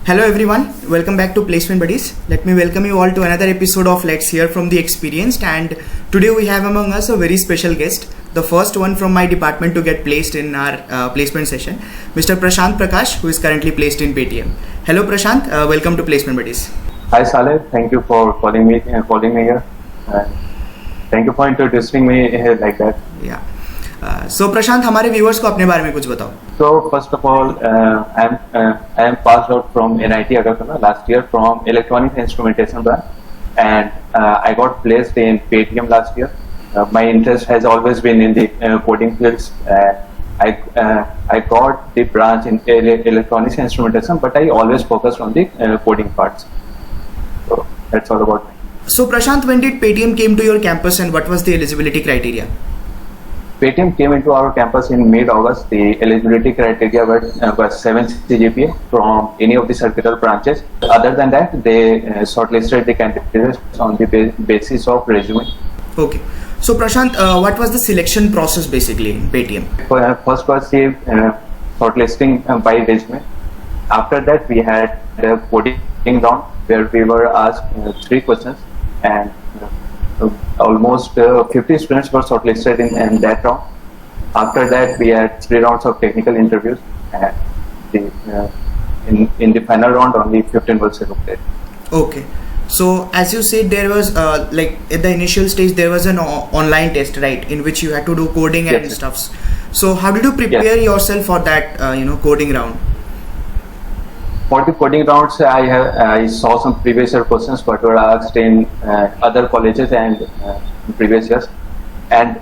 Hello everyone, welcome back to Placement Buddies. Let me welcome you all to another episode of Let's Hear from the Experienced, and today we have among us a very special guest, the first one from my department to get placed in our placement session, Mr. Prashant Prakash, who is currently placed in Paytm. Hello Prashant, welcome to Placement Buddies. Hi Saleh, thank you for calling me here. Thank you for introducing me here like that. Yeah. So Prashant, हमारे viewers को अपने बारे में कुछ बताओ. So first of all, I am passed out from NIT Agartala last year from Electronics Instrumentation branch, and I got placed in Paytm last year. My interest has always been in the coding fields. I got the branch in Electronics Instrumentation, but I always focused on the coding parts. So that's all about me. So Prashant, when did Paytm came to your campus and what was the eligibility criteria? Paytm came into our campus in mid-August. The eligibility criteria was 7 CGPA from any of the circular branches. Other than that, they shortlisted the candidates on the basis of resume. Okay. So Prashant, what was the selection process basically in Paytm? First was the shortlisting by resume. After that, we had a coding round where we were asked 3 questions, and almost 50 students were shortlisted in that round. After that, we had 3 rounds of technical interviews, and in the final round, only 15 were selected. Okay. So as you said, there was like at the initial stage there was an online test, right, in which you had to do coding and Yes. stuffs. So how did you prepare yourself for that coding round? For the coding rounds, I saw some previous year questions what were asked in other colleges and previous years, and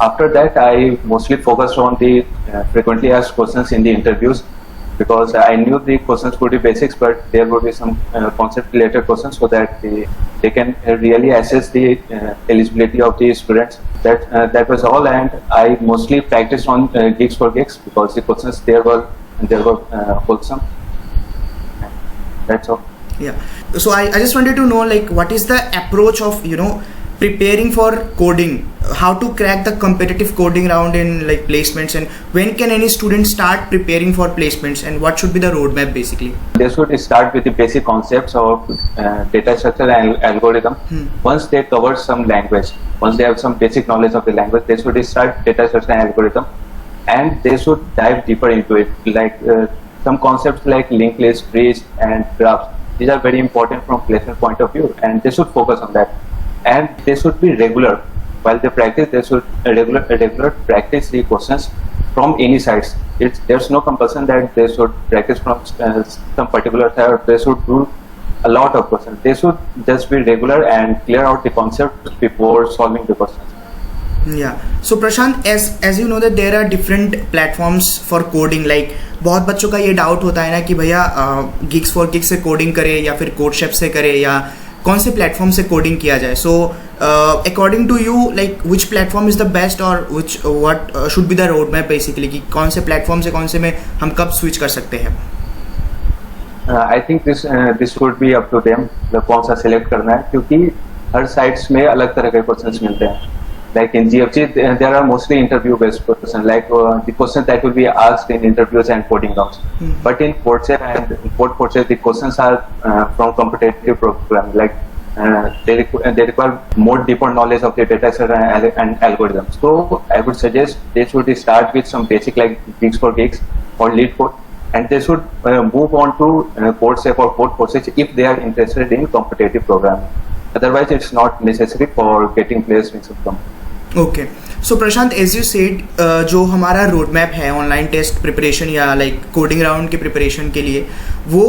after that I mostly focused on the frequently asked questions in the interviews, because I knew the questions would be basics, but there would be some concept related questions so that they can really assess the eligibility of the students. That was all, and I mostly practiced on Geeks for Geeks because the questions there were wholesome. That's all. Yeah. So I just wanted to know, like, what is the approach of preparing for coding? How to crack the competitive coding round in like placements, and when can any student start preparing for placements, and what should be the roadmap basically? They should start with the basic concepts of data structure and algorithm. Once they cover some language, once they have some basic knowledge of the language, they should start data structure and algorithm, and they should dive deeper into it. Like some concepts like linked list, trees, and graphs. These are very important from placement point of view, and they should focus on that. And they should be regular. While they practice, they should regular practice the questions from any sites. There's no compulsion that they should practice from some particular site. They should do a lot of questions. They should just be regular and clear out the concept before solving the questions. Yeah. So Prashant, as you know that there are different platforms for coding. Like बहुत बच्चों का ये doubt होता है ना कि भैया Geeks for Geeks से कोडिंग करे या फिर कोडशेफ से करे या कौन से प्लेटफॉर्म से कोडिंग किया जाए. So according to you, like which platform is the best और what should be the road map basically, कि कौन से प्लेटफॉर्म से कौन से में हम कब स्विच कर सकते हैं? I think this would be up to them, कौन सा सिलेक्ट करना है, क्योंकि हर साइट्स में अलग तरह के क्वेश्चंस मिलते हैं. Like in GFG, there are mostly interview-based questions, like the questions that will be asked in interviews and coding rounds. But in Coursera and Coursera, the questions are from competitive programs. Like they require more deeper knowledge of the data set and algorithms. So I would suggest they should start with some basic like Geeks for Geeks or LeetCode, and they should move on to Coursera or Coursera if they are interested in competitive programming. Otherwise, it's not necessary for getting placed in some company. Okay. So Prashant, as you said, जो हमारा road map है online test preparation या like coding round के preparation के लिए, वो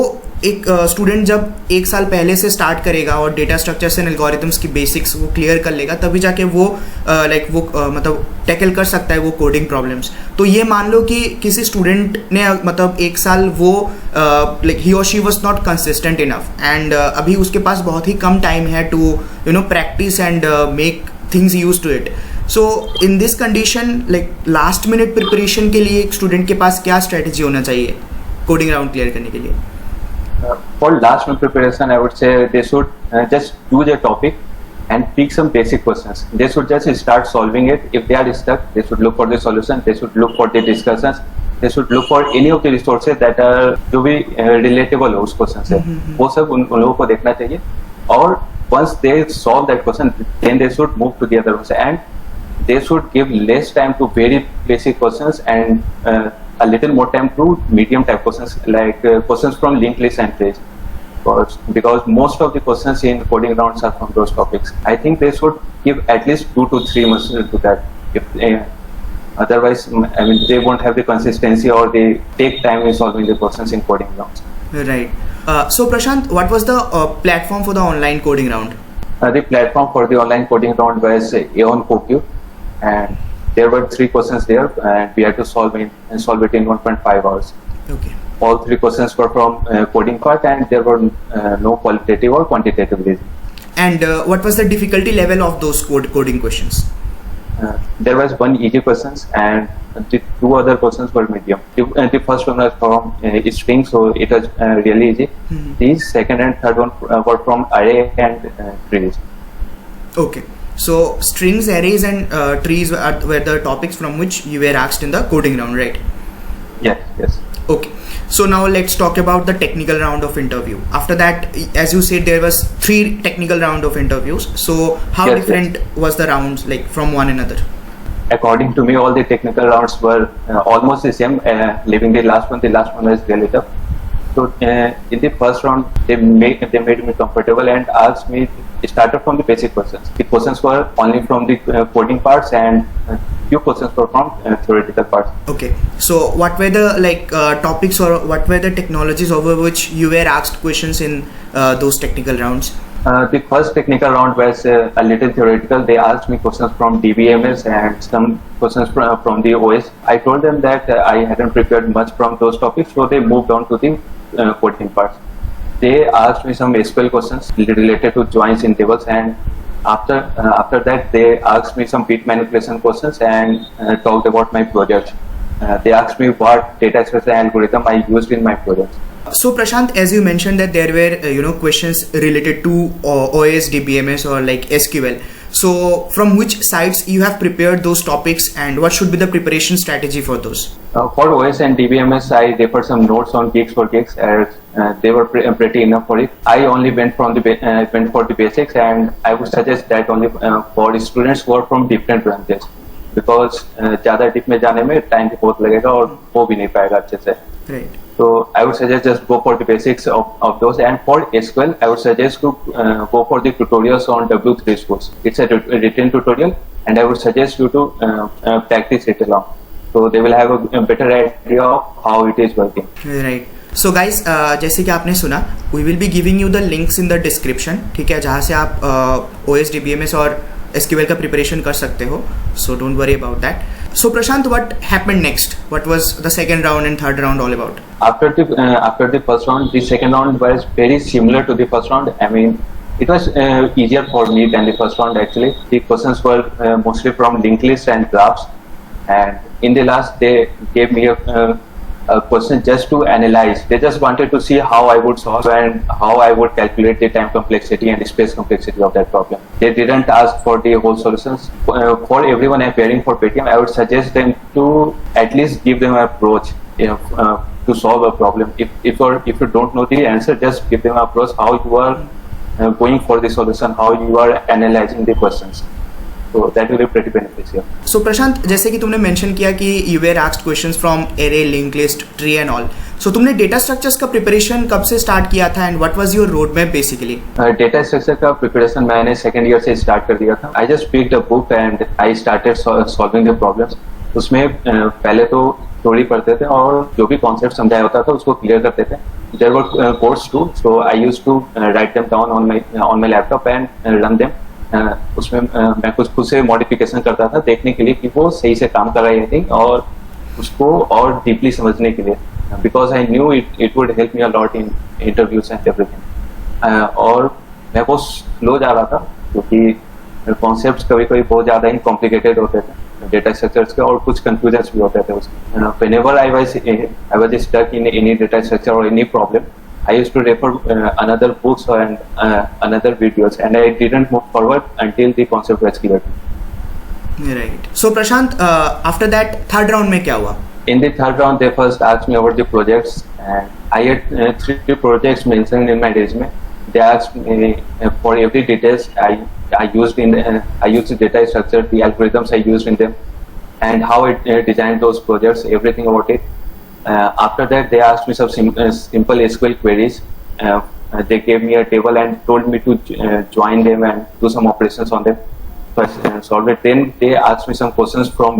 एक student जब 1 साल पहले से स्टार्ट करेगा और डेटा स्ट्रक्चर्स एंड एल्गोरिथम्स की बेसिक्स वो क्लियर कर लेगा, तभी जाके वो मतलब टैकल कर सकता है वो कोडिंग प्रॉब्लम्स. तो ये मान लो कि किसी स्टूडेंट ने मतलब 1 साल वो लाइक ही और she was not consistent enough, and अभी उसके पास बहुत ही कम टाइम है to practice and make things use to it. So in this condition, like last minute preparation के लिए एक स्टूडेंट के पास क्या स्ट्रेटेजी होना चाहिए कोडिंग राउंड क्लियर करने के लिए? For last minute preparation, I would say they should just do their topic and pick some basic questions. They should just start solving it. If they are stuck, they should look for the solution. They should look for the discussions. they should look for any of the resources that are जो भी relatable हो उस question से, वो सब उन लोगों को देखना चाहिए. और once they solve that question, then they should move to the other ones, and they should give less time to very basic questions and a little more time to medium type questions like questions from linked list and trace. Because most of the questions in coding rounds are from those topics. I think they should give at least 2 to 3 months to that. Otherwise, I mean, they won't have the consistency or they take time in solving the questions in coding rounds. Right. So Prashant, what was the platform for the online coding round? The platform for the online coding round was Aeon CoQ, and there were 3 questions there, and we had to solve it in 1.5 hours. Okay. All 3 questions were from coding part, and there were no qualitative or quantitative reason. And what was the difficulty level of those coding questions? There was 1 easy questions and the 2 other questions were medium. The first one was from string, so it was really easy. The second and third one were from array and trees. Okay. So strings, arrays and trees were the topics from which you were asked in the coding round, right? Yes. Okay. So now let's talk about the technical round of interview. After that, as you said, there was 3 technical round of interviews. So how different was the rounds like from one another? According to me, all the technical rounds were almost the same, leaving the last one. The last one was really tough. So in the first round, they made me comfortable and asked me, started from the basic questions. The questions were only from the coding parts, and few questions were from theoretical parts. Okay. So what were the topics or what were the technologies over which you were asked questions in those technical rounds? The first technical round was a little theoretical. They asked me questions from DBMS and some questions from the OS. I told them that I hadn't prepared much from those topics, so they moved on to the coding parts. They asked me some SQL questions related to joins in tables, and after that they asked me some bit manipulation questions and talked about my project. They asked me what data structure algorithm I used in my project. So Prashant, as you mentioned that there were questions related to OS, DBMS or like SQL. So from which sites you have prepared those topics and what should be the preparation strategy for those? For OS and DBMS, I referred some notes on Geeks for Geeks, as they were pretty enough for it. I only went for the basics, and I would suggest that only for students who are from different branches, because ज़्यादा deep में जाने में time भी बहुत लगेगा और हो भी नहीं पाएगा अच्छे से. Right. So I would suggest just go for the basics of those, and for SQL I would suggest to go for the tutorials on W3 Schools. It's a written tutorial, and I would suggest you to practice it along, so they will have a better idea of how it is working. Right. So guys, जैसे कि आपने सुना, we will be giving you the links in the description, ठीक है, जहाँ से आप OS, DBMS और SQL का preparation कर सकते हो. So don't worry about that. So Prashant, what happened next? What was the second round and third round all about? After the first round, the second round was very similar to the first round. I mean, it was easier for me than the first round actually. The questions were mostly from linked lists and graphs, and in the last they gave me a question just to analyze. They just wanted to see how I would solve and how I would calculate the time complexity and space complexity of that problem. They didn't ask for the whole solutions. For everyone appearing for Paytm, I would suggest them to at least give them an approach to solve a problem. If you don't know the answer, just give them an approach how you are going for the solution, how you are analyzing the questions. So that will be pretty beneficial. So Prashant, जैसे कि तुमने mention किया कि you were asked questions from array, linked list, tree and all. So तुमने data structures का preparation कब से start किया था and what was your roadmap basically? Data structure का preparation मैंने second year से start कर दिया था. I just picked a book and I started solving the problems. उसमें पहले तो थ्योरी पढ़ते थे और जो भी कॉन्सेप्ट समझाया होता था उसको क्लियर करते थे. There were codes too, so I used to write them down on my laptop and run them. उसमें मैं कुछ खुद से मॉडिफिकेशन करता था देखने के लिए कि वो सही से काम कर रहा है नहीं, और उसको और डीपली समझने के लिए, because I knew it would help me a lot in interviews and everything. और मैं बहुत स्लो जा रहा था क्योंकि कॉन्सेप्ट्स कभी कभी बहुत ज़्यादा ही कॉम्प्लिकेटेड होते थे डेटा स्ट्रक्चर्स के, और कुछ कन्फ्यूजन्स भी होते थे उसमें. Whenever I was stuck in any data structure और any problem, I used to refer another books and another videos, and I didn't move forward until the concept was clear. Right. So Prashant, after that third round में क्या हुआ? In the third round, they first asked me about the projects, and I had three projects mentioned in my resume. They asked me for every details I used in I used the data structure, the algorithms I used in them, and how I designed those projects, everything about it. After that, they asked me some simple SQL queries. They gave me a table and told me to join them and do some operations on them. Solve it. Then they asked me some questions from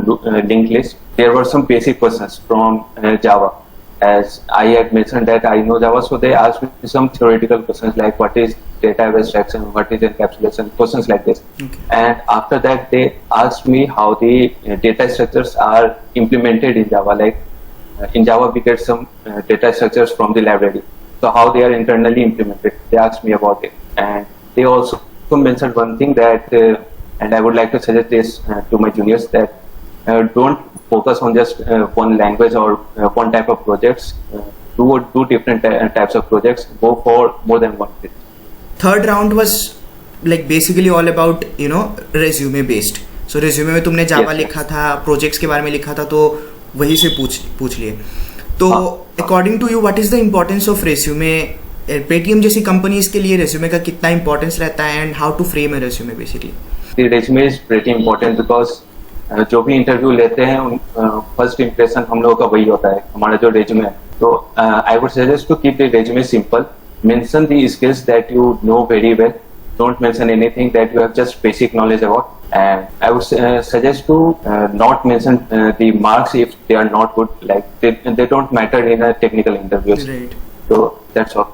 linked list. There were some basic questions from Java. As I had mentioned that I know Java, so they asked me some theoretical questions like what is data abstraction, what is encapsulation, questions like this. Okay. And after that, they asked me how the data structures are implemented in Java. Like in Java, we get some data structures from the library. So how they are internally implemented, they asked me about it. And they also mentioned one thing that, and I would like to suggest this to my juniors, that don't focus on just one language or one type of projects. Do different types of projects. Go for more than one thing. Third round was like basically all about resume based. So resume में तुमने Java Yes. लिखा था, projects के बारे में लिखा था, तो वही से पूछ लिए. तो according to you, what is the importance of resume? Paytm जैसी companies के लिए resume का कितना importance रहता है and how to frame a resume basically? The resume is pretty important because जो भी इंटरव्यू लेते हैं फर्स्ट इम्प्रेशन हम लोगों का वही होता है, हमारा जो रेज्यूमे है. तो I would suggest to keep the resume simple. Mention the skills that you know very well. Don't mention anything that you have just basic knowledge about. And I would suggest to not mention the marks if they are not good. Like they don't matter in a technical interviews. Right. So that's all.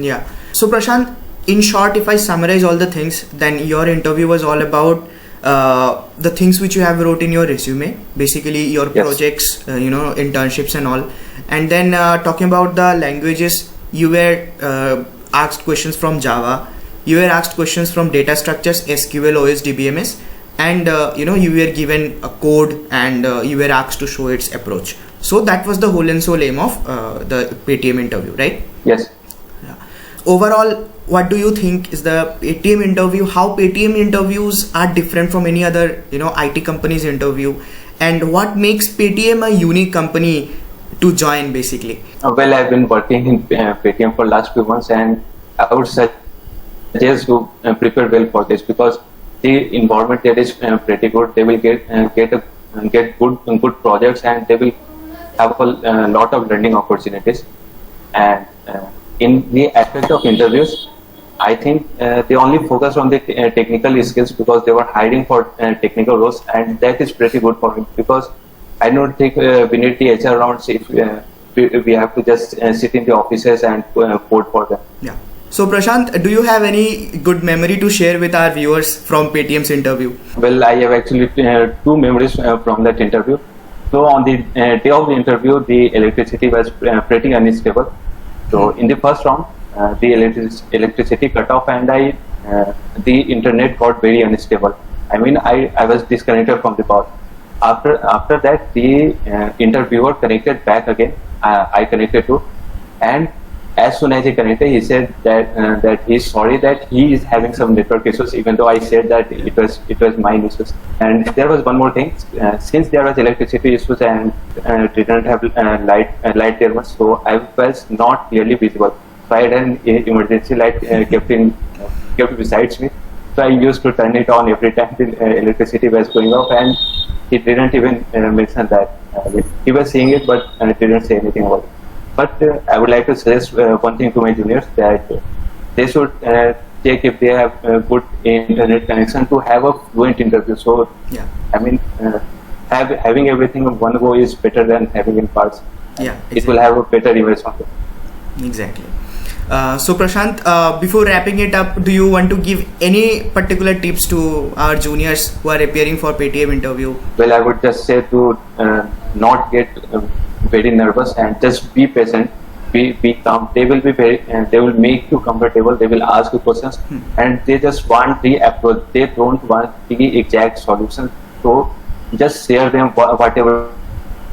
Yeah. So Prashant, in short, if I summarize all the things, then your interview was all about the things which you have wrote in your resume, basically your Yes. projects, internships and all. And then talking about the languages, you were asked questions from Java. You were asked questions from data structures, SQL, OS, DBMS, and you were given a code and you were asked to show its approach. So that was the whole and soul aim of the Paytm interview, right? Yes. Overall, what do you think is the Paytm interview? How Paytm interviews are different from any other IT company's interview, and what makes Paytm a unique company to join basically? Well, I've been working in Paytm for last few months, and I would suggest to prepare well for this because the environment there is pretty good. They will get good projects, and they will have a lot of learning opportunities. And in the aspect of interviews, I think they only focus on the technical skills because they were hiring for technical roles, and that is pretty good for me because I don't think we need the HR rounds if we have to just sit in the offices and code for them. Yeah. So Prashant, do you have any good memory to share with our viewers from Paytm's interview? Well, I have actually two memories from that interview. So on the day of the interview, the electricity was pretty unstable. So in the first round, the electricity cut off, and the internet got very unstable. I mean, I was disconnected from the power. After that, the interviewer connected back again. I connected to, and as soon as he connected, he said that he's sorry that he is having some network issues, even though I said that it was my issues. And there was one more thing. Since there was electricity issues and didn't have light there much, so I was not clearly visible. So I had an emergency light kept beside me. So I used to turn it on every time the electricity was going off, and he didn't even mention that. He was seeing it, but didn't say anything about it. But I would like to suggest one thing to my juniors, that they should check if they have good internet connection to have a fluent interview. So Yeah. I mean, having everything in one go is better than having in parts. Yeah. It will have a better image on it. Exactly. So Prashant, before wrapping it up, do you want to give any particular tips to our juniors who are appearing for Paytm interview? Well, I would just say to not get very nervous and just be patient, be calm. They will be they will make you comfortable. They will ask you questions, and they just want the approach. They don't want the exact solution. So just share them whatever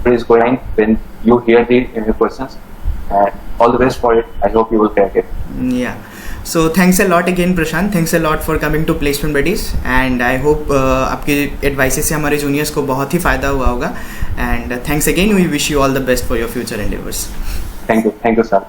is going on when you hear the questions. And all the best for it. I hope you will crack it. Yeah. So thanks a lot again Prashant. Thanks a lot for coming to Placement Buddies, and I hope आपके advices से हमारे juniors को बहुत ही फ़ायदा हुआ होगा. And thanks again. We wish you all the best for your future endeavors. Thank you, sir.